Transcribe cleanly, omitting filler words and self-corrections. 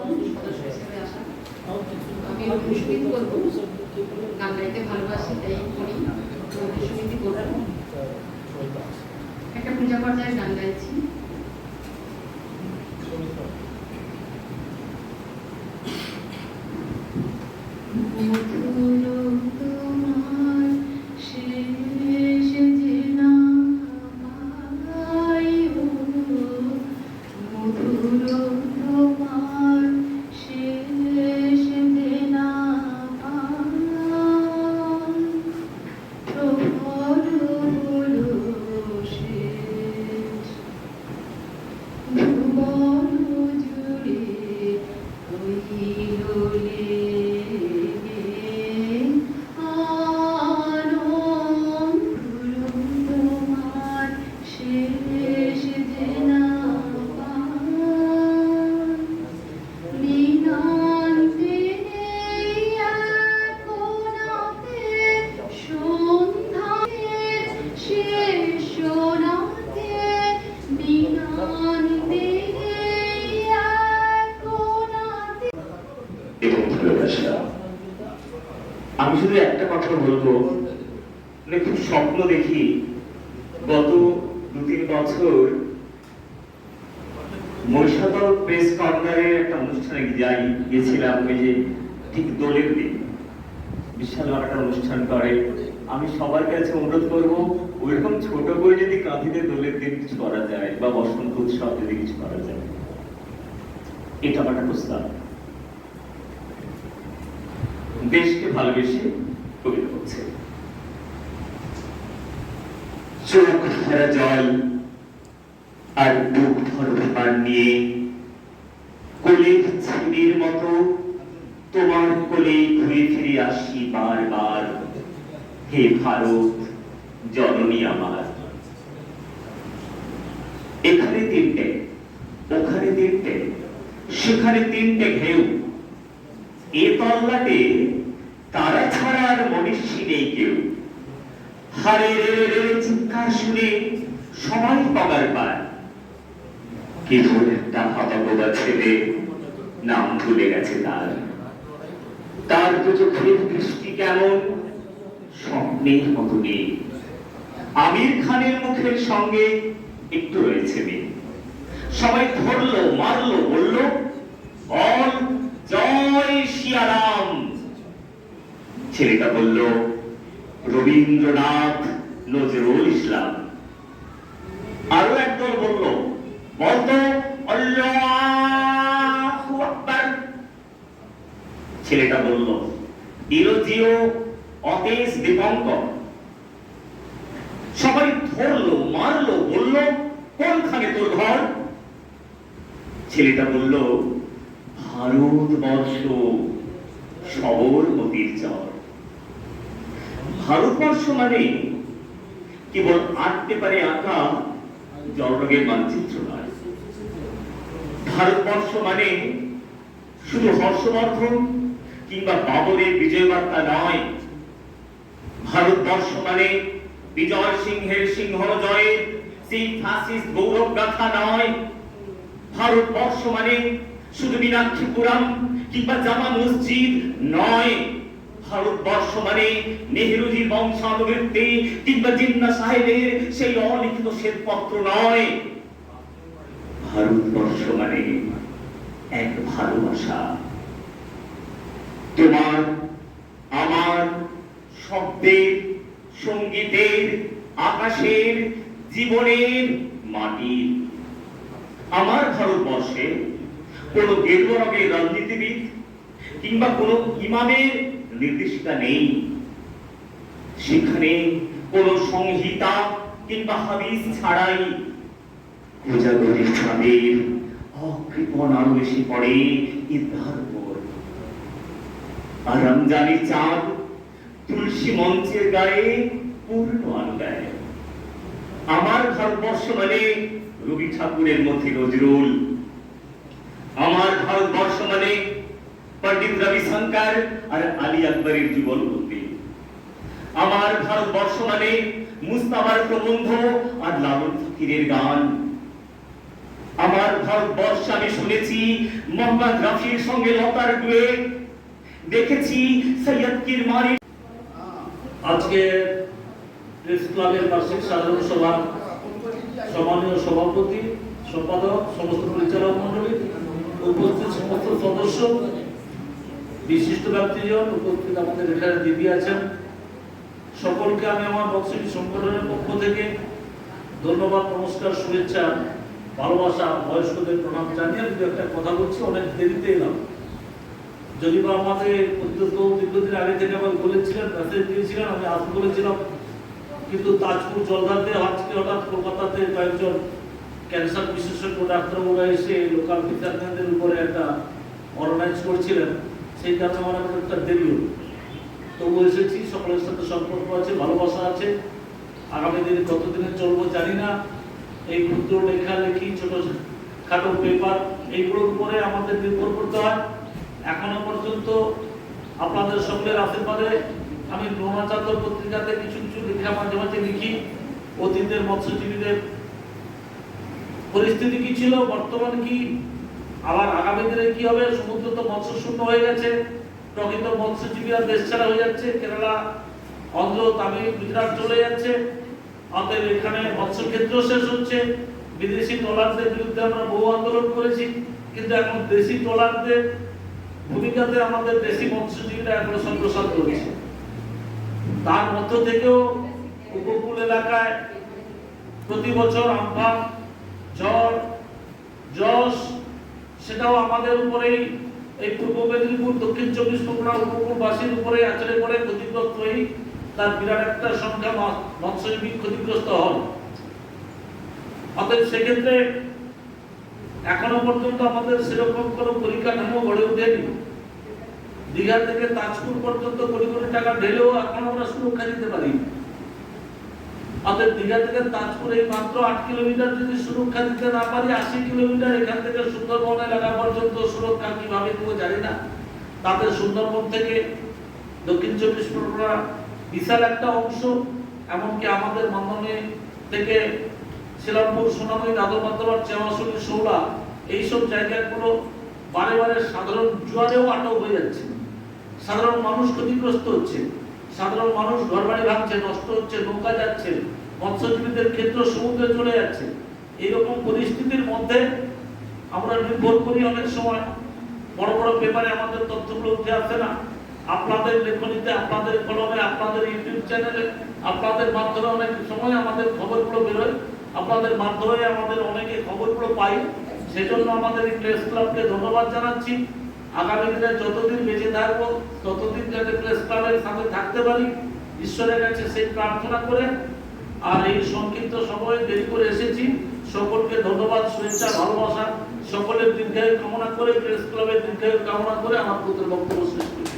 সদস্য হিসেবে আসা। আমি রবীন্দ্রসঙ্গীত করবো, গান গাইতে ভালোবাসি তাই করি, রবীন্দ্রসঙ্গীতই করবো। একটা পূজা পর্যায়ে গান গাইছি। আমি শুধু একটা কথা বলবো, খুব স্বপ্ন দেখি। গত 2-3 বছর মহিষাদল প্রেস কর্নারের একটা অনুষ্ঠানে গিয়েছিলাম, ওই যে ঠিক দোলের দিন বিশাল একটা অনুষ্ঠান করে। আমি সবার কাছে অনুরোধ করবো ওইরকম ছোট করে যদি কাঁথিতে দোলের দিন কিছু করা যায় বা বসন্ত উৎসব যদি কিছু করা যায়, এটা আমার একটা প্রস্তাব। দেশকে ভালোবেসে কবিতা করছে। চোখ ভরা জল আর বুক ভরা নিয়ে কোলের ছেলের মতো তোমার কোলে ঘুরে ফিরে আসি বারবার। হে ভারত জননী আমার। এখানে 3টে, ওখানে 3টে, সেখানে 3টে ঢেউ। এ তল্লাটে তারা ছাড়া আর মনীষী নেই কেউ। হারের চিৎকার শুনে সবাই পগার পায়। কেবল একটা হতবোবা ছেলে, নাম ভুলে গেছে তার তো চোখের দৃষ্টি কেমন স্বপ্নের মতো নেই। আমির খানের মুখের সঙ্গে একটু রয়েছে মেয়ে। সবাই ধরলো, মারলো, বললো বল জয় শিয়ারাম। ছেলেটা বলল রবীন্দ্রনাথ নজরুল ইসলাম। আরো একদল বলল বলতো আল্লাহু আকবার। ছেলেটা বলল ইরোজিও অতেশ দীপঙ্কর। সবাই ধরলো, মারলো, বলল কোনখানে তোর ঘর? ছেলেটা বলল ভারতবর্ষ সবরমতীর চর। ভারতবর্ষ মানে কেবল 8 পেপারে আঁকা জলরঙের মানচিত্র নয়। ভারতবর্ষ মানে শুধু হর্ষবর্ধন কিংবা বাবরের বিজয় বার্তা নয়। ভারতবর্ষ মানে বিজয় সিংহের সিংহ জয়ের সেই ফাসিস্ট গৌরব গাথা নয়। ভারতবর্ষ মানে শুধু মীনাক্ষীপুরম কিংবা জামা মসজিদ নয়। ভারতবর্ষ মানে নেহেরুজির বংশানুবৃত্তি কিংবা জিন্না সাহেবের সেই অলিখিত শ্বেতপত্র নয়। ভারতবর্ষ মানে এক ভালোবাসা। তোমার আমার শব্দের, সঙ্গীতের, আকাশের, জীবনের, মাটির। আমার ভারতবর্ষে কোন গেরুয়া রঙের রাজনীতিবিদ কিংবা কোন ইমামের নির্দেশিকা নেই। সেখানে কোন সংহিতা কিংবা হাদিস ছাড়াই কোজাগরীর চাঁদের অকৃপণ আরো বেশি পড়ে ঈদগাহর উপর। আর রমজানের চাঁদ তুলসী মঞ্চের গায়ে পূর্ণ আলো দেয়। আমার ভারতবর্ষ মানে রবি ঠাকুরের মধ্যে নজরুল। আমার ভারতবর্ষ মানে পণ্ডিত রবিশঙ্কর আর আলী আকবরের যুগলবন্দি। আমার ভারতবর্ষ মানে মুস্তাফার প্রবন্ধ আর লালন ফকিরের গান। আমার ভারতবর্ষে আমি শুনেছি মোহাম্মদ রফির সঙ্গে লতার ডুয়েট, দেখেছি সৈয়দ কিরমানি। আজকে প্রেস ক্লাবের বার্ষিক সাধারণ সভার সম্মানীয় সভাপতি, সম্পাদক, সমস্ত পরিচালক মন্ডলী, উপস্থিত সমস্ত সদস্য, বিশিষ্ট ব্যক্তিজন, উপস্থিত আমাদের এখানে দিদি আছেন, সকলকে আমি আমার বক্সিং সংগঠনের পক্ষ থেকে ধন্যবাদ, নমস্কার, শুভেচ্ছা, ভালোবাসা, বয়স্কদের প্রণাম জানিয়ে আমি একটা কথা বলছি। অনেক দেরিতে এলাম, যদি বা আমাদের অত্যন্ত দীর্ঘদিন আগে থেকে আমার বলেছিলেন, মেসেজ দিয়েছিলেন, আমি আসতে বলেছিলাম, কিন্তু তাজপুর জলদাতে আজকে হঠাৎ কলকাতাতে কয়েকজন ক্যান্সার বিশেষজ্ঞ ডাক্তারবাবুরা এসে লোকাল বিচারকেন্দ্রের উপরে একটা অর্গানাইজ করছিলেন, সেই কারণে আমার একটা দেরি হল। তবু এসেছি, সকলের সাথে সম্পর্ক আছে, ভালোবাসা আছে। আগামী দিনে কতদিনে চলবো জানি না। এই ক্ষুদ্র লেখালেখি, ছোট খাটো পেপার, এইগুলোর উপরে আমাদের নির্ভর করতে হয়। এখনো পর্যন্ত আপনাদের সকলের আশীর্বাদে আমি ব্রহ্মচাতর পত্রিকাতে কিছু কিছু লেখা মাঝে মাঝে লিখি। অতীতের মৎস্যজীবীদের পরিস্থিতি কি ছিল, বর্তমান কি, আবার আগামী দিনে কি হবে। সমুদ্র তো মৎস্য শূন্য হয়ে গেছে, প্রকৃত মৎস্যজীবীরা দেশ ছাড়া হয়ে যাচ্ছে, কেরালা, অন্ধ্র, তামিল, গুজরাট চলে যাচ্ছে। অতএব এখানে মৎস্য ক্ষেত্র শেষ হচ্ছে। বিদেশি ট্রলারদের বিরুদ্ধে আমরা বহু আন্দোলন করেছি, কিন্তু এখন দেশি ট্রলারদের ভূমিকাতে আমাদের দেশি মৎস্যজীবীরা এখনো সম্প্রসার করছে। তার মধ্য থেকেও উপকূল এলাকায় প্রতি বছর আমফান, ঝড়, যশ, সেটাও আমাদের উপরেই, এই পূর্ব মেদিনীপুর, দক্ষিণ 24 পরগনা উপকূলবাসীর উপরে আছড়ে পড়ে ক্ষতিগ্রস্ত হয়ে তার বিরাট একটা সংখ্যা মৎস্যজীবী ক্ষতিগ্রস্ত হন। অতএব সেক্ষেত্রে এখনো পর্যন্ত আমাদের সেরকম কোনো পরিকাঠামো গড়ে ওঠেনি। দীঘা থেকে তাজপুর পর্যন্ত কোটি কোটি টাকা ঢেলেও এখন আমরা সুরক্ষা দিতে পারি। অতএব দীঘা থেকে তাজপুর এই মাত্র 8 কিলোমিটার যদি সুরক্ষা দিতে না পারি, 80 কিলোমিটার এখান থেকে সুন্দরবন এলাকা পর্যন্ত সুরক্ষা কিভাবে দেবো জানি না। তাতে সুন্দরবন থেকে দক্ষিণ 24 পরগনা বিশাল একটা অংশ, এমনকি আমাদের মাধ্যমে থেকে শিলামপুর, সোনামুড়ি, দাদর, চেওয়াশুলি, শৌলা, এইসব জায়গাগুলো বারে বারে সাধারণ জোয়ারেও আটক হয়ে যাচ্ছে। সাধারণ মানুষ ক্ষতিগ্রস্ত হচ্ছে, সাধারণ মানুষ ঘরবাড়ি ভাঙছে, নষ্ট হচ্ছে, নৌকা যাচ্ছে, মৎস্যজীবীদের ক্ষেত্র সমুদ্রে চলে যাচ্ছে। এইরকম পরিস্থিতির মধ্যে আমরা নির্ভর করি অনেক সময়, বড় বড় পেপারে আমাদের তথ্যগুলো উঠে আসে না। আপনাদের লেখনীতে, আপনাদের কলমে, আপনাদের ইউটিউব চ্যানেলে, আপনাদের মাধ্যমে অনেক সময় আমাদের খবরগুলো বেরোয়, আপনাদের মাধ্যমে আমাদের অনেকে খবরগুলো পাই। সেজন্য আমাদের এই প্রেস ক্লাবকে ধন্যবাদ জানাচ্ছি। আগামী দিনে যতদিন বেঁচে থাকবো ততদিন যাতে প্রেস ক্লাবের সাথে থাকতে পারি, ঈশ্বরের কাছে সেই প্রার্থনা করে। আর এই সংক্ষিপ্ত সময়ে দেরি করে এসেছি, সকলকে ধন্যবাদ, শুভেচ্ছা, ভালোবাসা, সকলের দীর্ঘায়ু কামনা করে, প্রেস ক্লাবের দীর্ঘায়ু কামনা করে আমার পুত্রের বক্তব্য শেষ করছি।